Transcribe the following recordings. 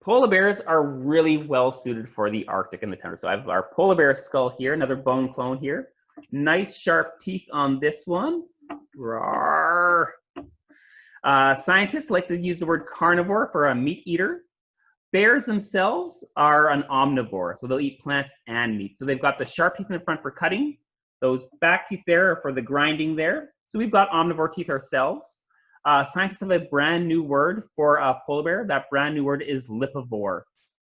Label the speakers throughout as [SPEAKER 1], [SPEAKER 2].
[SPEAKER 1] polar bears are really well suited for the Arctic and the tundra. So I have our polar bear skull here, another bone clone here. Nice sharp teeth on this one. Roar. Scientists like to use the word carnivore for a meat eater. Bears themselves are an omnivore, so they'll eat plants and meat. So they've got the sharp teeth in the front for cutting. Those back teeth there are for the grinding there. So we've got omnivore teeth ourselves. Scientists have a brand new word for a polar bear. That brand new word is lipivore.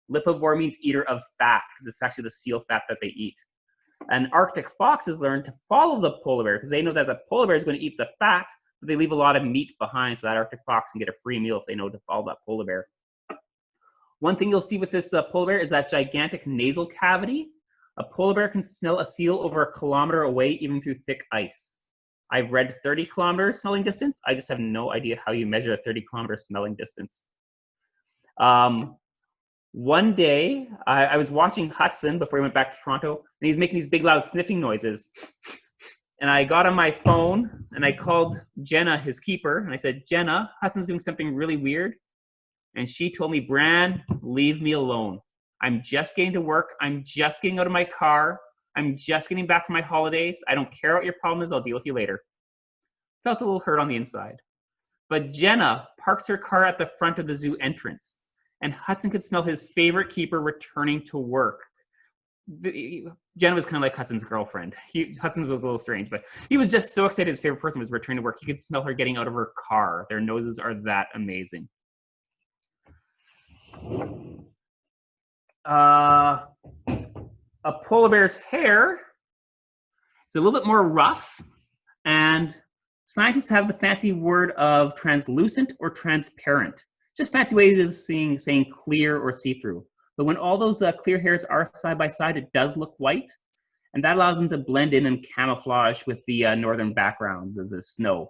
[SPEAKER 1] Lipivore means eater of fat, because it's actually the seal fat that they eat. And Arctic foxes learn to follow the polar bear because they know that the polar bear is going to eat the fat, but they leave a lot of meat behind so that Arctic fox can get a free meal if they know to follow that polar bear. One thing you'll see with this polar bear is that gigantic nasal cavity. A polar bear can smell a seal over 1 kilometer away, even through thick ice. I've read 30 kilometer smelling distance. I just have no idea how you measure a 30 kilometer smelling distance. One day, I was watching Hudson before he went back to Toronto, and he's making these big loud sniffing noises. And I got on my phone, and I called Jenna, his keeper, and I said, Jenna, Hudson's doing something really weird. And she told me, Bran, leave me alone. I'm just getting to work. I'm just getting out of my car. I'm just getting back from my holidays. I don't care what your problem is. I'll deal with you later. Felt a little hurt on the inside. But Jenna parks her car at the front of the zoo entrance, and Hudson could smell his favorite keeper returning to work. Jenna was kind of like Hudson's girlfriend. Hudson was a little strange, but he was just so excited his favorite person was returning to work. He could smell her getting out of her car. Their noses are that amazing. A polar bear's hair is a little bit more rough, and scientists have the fancy word of translucent or transparent. Just fancy ways of saying clear or see-through. But when all those clear hairs are side by side, it does look white, and that allows them to blend in and camouflage with the northern background of the snow.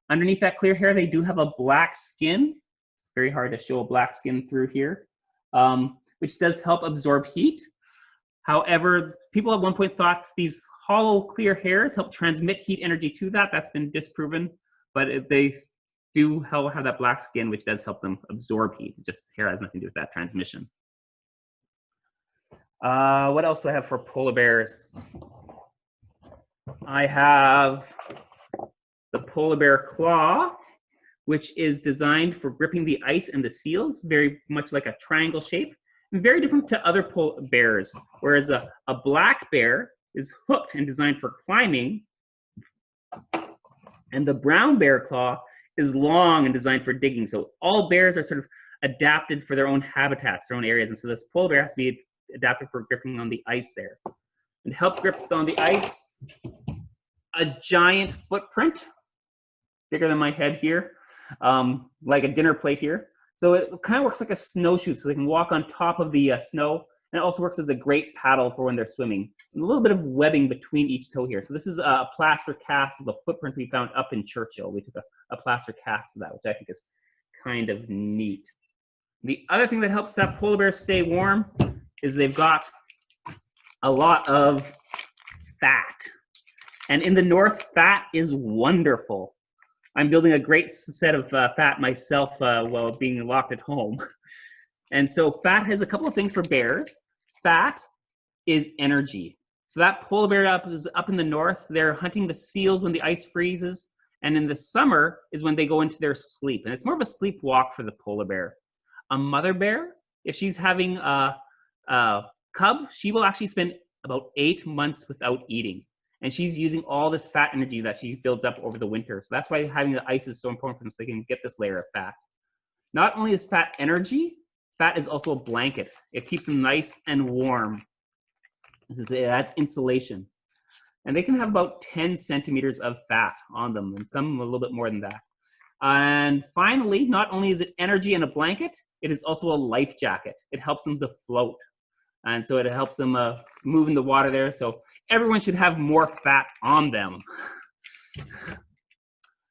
[SPEAKER 1] Underneath that clear hair, they do have a black skin. It's very hard to show a black skin through here, which does help absorb heat. However, people at one point thought these hollow clear hairs help transmit heat energy to that. That's been disproven, but they do have that black skin, which does help them absorb heat. Just hair has nothing to do with that transmission. What else do I have for polar bears? I have the polar bear claw, which is designed for gripping the ice and the seals, very much like a triangle shape. Very different to other polar bears, whereas a black bear is hooked and designed for climbing, and the brown bear claw is long and designed for digging. So all bears are sort of adapted for their own habitats, their own areas, and so this polar bear has to be adapted for gripping on the ice there. And to help grip on the ice, a giant footprint, bigger than my head here, like a dinner plate here. So it kind of works like a snowshoe, so they can walk on top of the snow, and it also works as a great paddle for when they're swimming. And a little bit of webbing between each toe here. So this is a plaster cast of the footprint we found up in Churchill. We took a plaster cast of that, which I think is kind of neat. The other thing that helps that polar bear stay warm is they've got a lot of fat. And in the north, fat is wonderful. I'm building a great set of fat myself while being locked at home. And so fat has a couple of things for bears. Fat is energy. So that polar bear is up in the north. They're hunting the seals when the ice freezes. And in the summer is when they go into their sleep. And it's more of a sleep walk for the polar bear. A mother bear, if she's having a cub, she will actually spend about 8 months without eating. And she's using all this fat energy that she builds up over the winter. So that's why having the ice is so important for them, so they can get this layer of fat. Not only is fat energy, fat is also a blanket. It keeps them nice and warm. That's insulation. And they can have about 10 centimeters of fat on them, and some a little bit more than that. And finally, not only is it energy and a blanket, it is also a life jacket. It helps them to float. And so it helps them move in the water there. So everyone should have more fat on them.